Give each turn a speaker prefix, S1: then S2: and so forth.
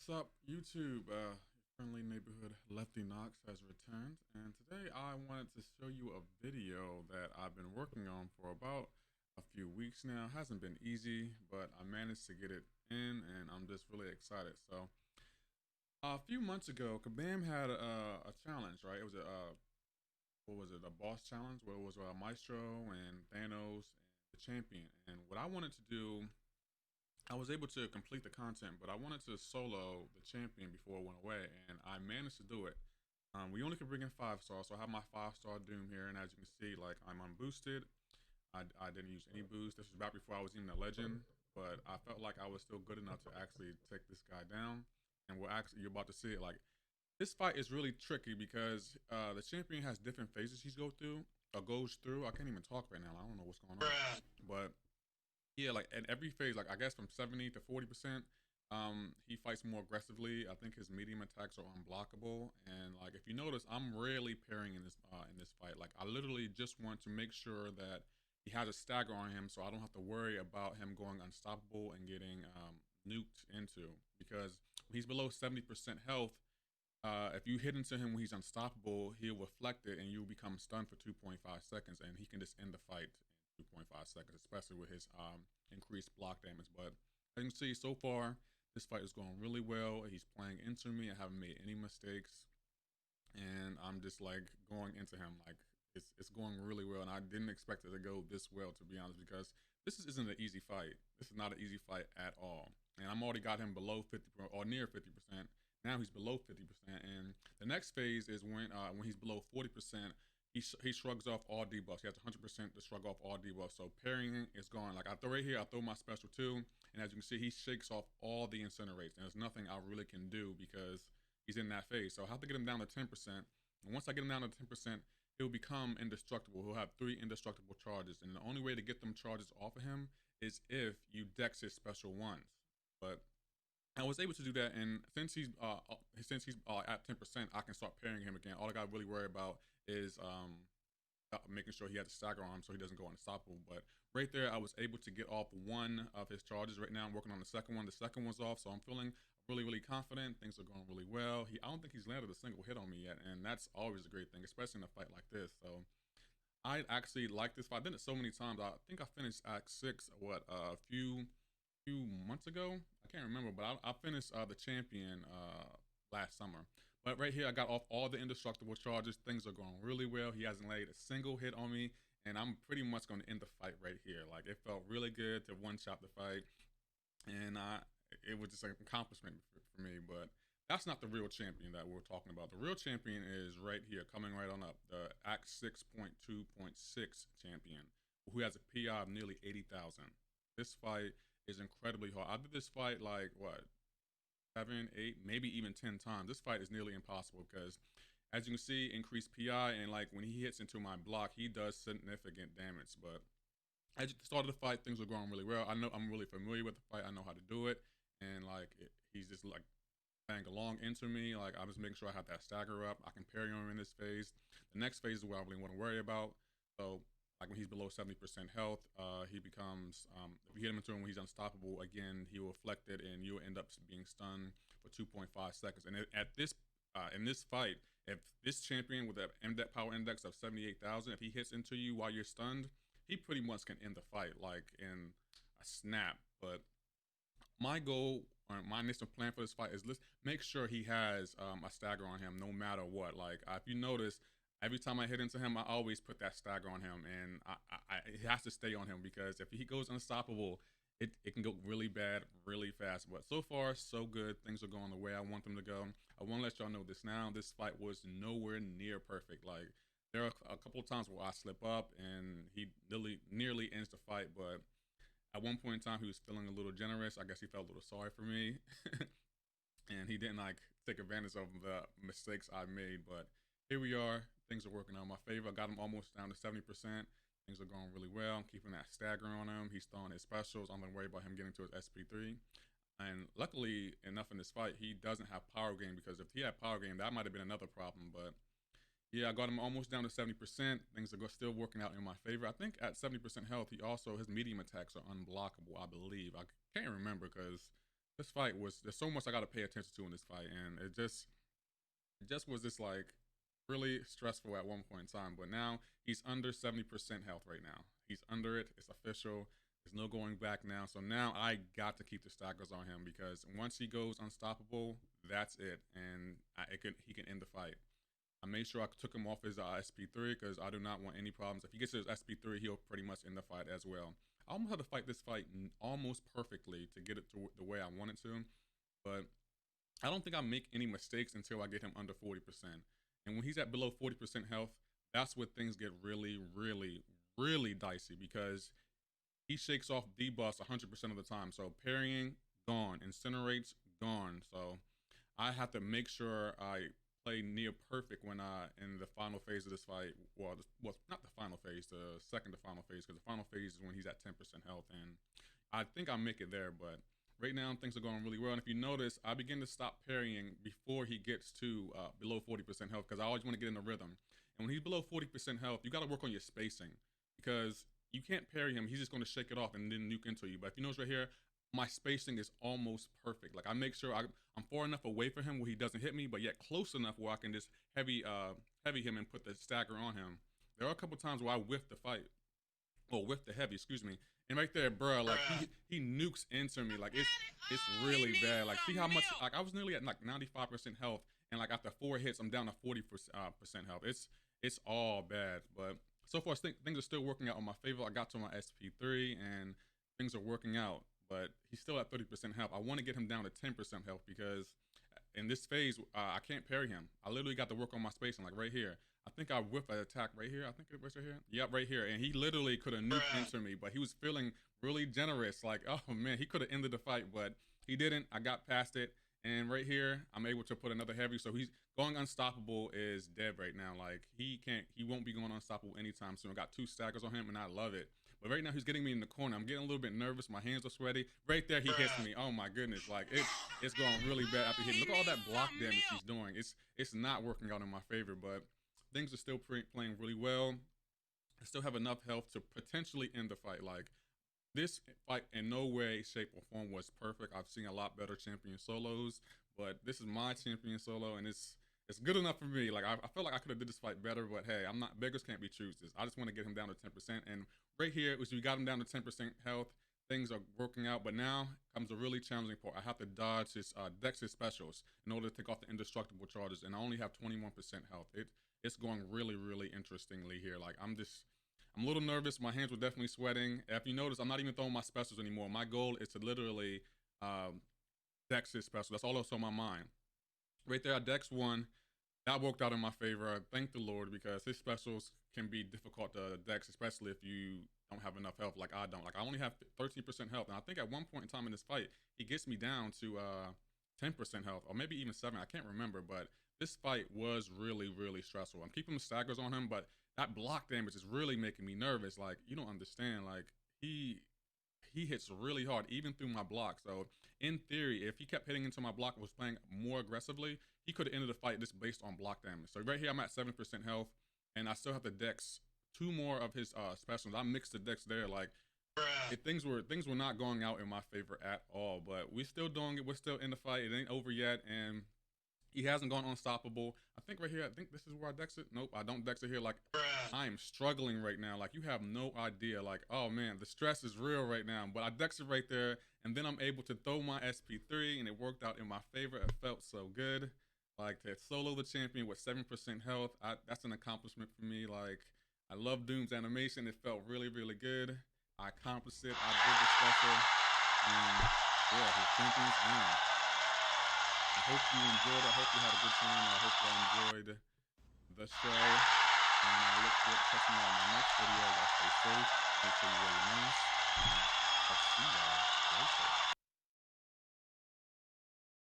S1: What's up, YouTube? Your friendly neighborhood LeftyKnox has returned, and today I wanted to show you a video that I've been working on for about a few weeks now. It hasn't been easy, but I managed to get it in, and I'm just really excited. So, a few months ago, Kabam had a challenge, right? It was what was it, a boss challenge where it was Maestro and Thanos and the champion. And what I wanted to do, I was able to complete the content, but I wanted to solo the champion before it went away, and I managed to do it. We only could bring in 5 stars, so I have my 5 star Doom here, and as you can see, like I'm unboosted. I didn't use any boost. This was back before I was even a legend, but I felt like I was still good enough to actually take this guy down. And we're actually you're about to see it. Like this fight is really tricky because the champion has different phases he's goes through. I can't even talk right now. I don't know what's going on, but yeah, like at every phase, like I guess from 70 to 40%, he fights more aggressively. I think his medium attacks are unblockable, and like if you notice, I'm rarely parrying in this fight. Like I literally just want to make sure that he has a stagger on him, so I don't have to worry about him going unstoppable and getting nuked into. Because when he's below 70% health, if you hit into him when he's unstoppable, he'll reflect it and you'll become stunned for 2.5 seconds, and he can just end the fight in 2.5 seconds, especially with his increased block damage. But as you can see, so far, this fight is going really well. He's playing into me. I haven't made any mistakes, and I'm just like going into him. Like it's going really well, and I didn't expect it to go this well, to be honest, because isn't an easy fight. This is not an easy fight at all. And I'm already got him below 50 or near 50%. Now he's below 50%, and the next phase is when he's below 40%. He shrugs off all debuffs. He has 100% to shrug off all debuffs. So parrying is gone. Like I throw right here, I throw my special too, and as you can see, he shakes off all the incinerates, and there's nothing I really can do because he's in that phase. So I have to get him down to 10%. And once I get him down to 10%, he'll become indestructible. He'll have 3 indestructible charges, and the only way to get them charges off of him is if you dex his special ones. But I was able to do that, and since he's at 10%, I can start parrying him again. All I got to really worry about is making sure he has a stagger on him so he doesn't go unstoppable. But right there, I was able to get off one of his charges. Right now, I'm working on the second one. The second one's off, so I'm feeling really confident. Things are going really well. I don't think he's landed a single hit on me yet, and that's always a great thing, especially in a fight like this. So I actually like this fight. I've done it so many times. I think I finished Act 6, a few months ago. I can't remember, but I finished the champion last summer. But right here, I got off all the indestructible charges. Things are going really well. He hasn't laid a single hit on me, and I'm pretty much going to end the fight right here. Like it felt really good to one-shot the fight, and it was just an accomplishment for me. But that's not the real champion that we're talking about. The real champion is right here, coming right on up. The Act 6.2.6 champion, who has a PI of nearly 80,000. This fight is incredibly hard. I did this fight like what, 7, 8, maybe even 10 times. This fight is nearly impossible because, as you can see, increased PI, and like when he hits into my block, he does significant damage. But at the start of the fight, things were going really well. I know I'm really familiar with the fight. I know how to do it, and like he's just like playing along into me. Like I'm just making sure I have that stagger up. I can parry him in this phase. The next phase is what I really want to worry about. So like when he's below 70% health, he becomes, if you hit him into him when he's unstoppable, again, he will reflect it and you'll end up being stunned for 2.5 seconds. And in this fight, if this champion with that power index of 78,000, if he hits into you while you're stunned, he pretty much can end the fight like in a snap. But my goal or my initial plan for this fight is let's make sure he has a stagger on him no matter what. Like if you notice, every time I hit into him, I always put that stagger on him, and it has to stay on him because if he goes unstoppable, it can go really bad really fast. But so far, so good. Things are going the way I want them to go. I want to let y'all know this now. This fight was nowhere near perfect. Like there are a couple of times where I slip up and he nearly ends the fight, but at one point in time, he was feeling a little generous. I guess he felt a little sorry for me. And he didn't like take advantage of the mistakes I made. But here we are. Things are working out in my favor. I got him almost down to 70%. Things are going really well. I'm keeping that stagger on him. He's throwing his specials. I'm going to worry about him getting to his SP3. And luckily enough in this fight, he doesn't have power gain, because if he had power gain, that might have been another problem. But yeah, I got him almost down to 70%. Things are still working out in my favor. I think at 70% health, his medium attacks are unblockable, I believe. I can't remember because this fight was, there's so much I got to pay attention to in this fight, and it just was just like really stressful at one point in time. But now he's under 70% health right now. He's under it. It's official. There's no going back now. So now I got to keep the stackers on him, because once he goes unstoppable, that's it, and he can end the fight. I made sure I took him off his SP3, because I do not want any problems. If he gets his SP3, he'll pretty much end the fight as well. I almost had to fight this fight almost perfectly to get it to the way I wanted to, but I don't think I make any mistakes until I get him under 40%. And when he's at below 40% health, that's where things get really, really, really dicey, because he shakes off debuffs 100% of the time. So parrying, gone. Incinerates, gone. So I have to make sure I play near perfect when in the final phase of this fight. Well, not the final phase, the second to final phase, because the final phase is when he's at 10% health, and I think I'll make it there. But right now things are going really well, and if you notice, I begin to stop parrying before he gets to below 40% health, because I always want to get in the rhythm. And when he's below 40% health, you got to work on your spacing, because you can't parry him. He's just going to shake it off and then nuke into you. But if you notice right here, my spacing is almost perfect. Like I make sure I'm far enough away from him where he doesn't hit me, but yet close enough where I can just heavy him and put the stagger on him. There are a couple times where I whiffed the fight, or whiffed the heavy, excuse me. And right there, bro, like he nukes into me. Like it's really bad. Like see how much, like I was nearly at like 95% health, and like after 4 hits, I'm down to 40% health. It's all bad, but so far things are still working out on my favor. I got to my SP3 and things are working out, but he's still at 30% health. I want to get him down to 10% health, because in this phase, I can't parry him. I literally got to work on my spacing, like right here. I think I whiffed an attack right here. I think it was right here. Yep, right here. And he literally could have nuked into me, but he was feeling really generous. Like, oh man, he could have ended the fight, but he didn't. I got past it. And right here, I'm able to put another heavy. So he's going unstoppable is dead right now. Like he won't be going unstoppable anytime soon. I got 2 stackers on him and I love it. But right now he's getting me in the corner. I'm getting a little bit nervous. My hands are sweaty. Right there, he hits me. Oh my goodness. Like it's going really bad after hitting. Look at all that block damage he's doing. It's not working out in my favor, but things are still playing really well. I still have enough health to potentially end the fight. Like this fight in no way, shape, or form was perfect. I've seen a lot better champion solos, but this is my champion solo, and it's good enough for me. Like I feel like I could have did this fight better, but hey, I'm not, beggars can't be choosers. I just want to get him down to 10%, and right here, we got him down to 10% health. Things are working out, but now comes a really challenging part. I have to dodge his Dex's specials in order to take off the indestructible charges, and I only have 21% health. It's going really, really interestingly here. Like I'm a little nervous. My hands were definitely sweating. If you notice, I'm not even throwing my specials anymore. My goal is to literally Dex his special. That's all that's on my mind. Right there, I Dex 1. That worked out in my favor. I thank the Lord, because his specials can be difficult to Dex, especially if you don't have enough health like I don't. Like I only have 13% health, and I think at one point in time in this fight, he gets me down to 10% health, or maybe even 7. I can't remember, but this fight was really, really stressful. I'm keeping the staggers on him, but that block damage is really making me nervous. Like you don't understand. Like he hits really hard, even through my block. So in theory, if he kept hitting into my block and was playing more aggressively, he could have ended the fight just based on block damage. So right here, I'm at 7% health, and I still have to Dex 2 more of his specials. I mixed the Dex there. Like things were not going out in my favor at all, but we're still doing it. We're still in the fight. It ain't over yet, and he hasn't gone unstoppable. I think right here, I think this is where I Dex it. Nope, I don't Dex it here. Like I am struggling right now. Like you have no idea. Like, oh man, the stress is real right now. But I Dex it right there, and then I'm able to throw my SP3, and it worked out in my favor. It felt so good. Like to solo the champion with 7% health, that's an accomplishment for me. Like I love Doom's animation. It felt really, really good. I accomplished it. I did the special, and yeah, his champion's down. I hope you enjoyed it. I hope you had a good time. I hope you enjoyed the show. And I look forward to catching you on my next video. Y'all stay safe. Make sure you wear your mask. And I'll see y'all later.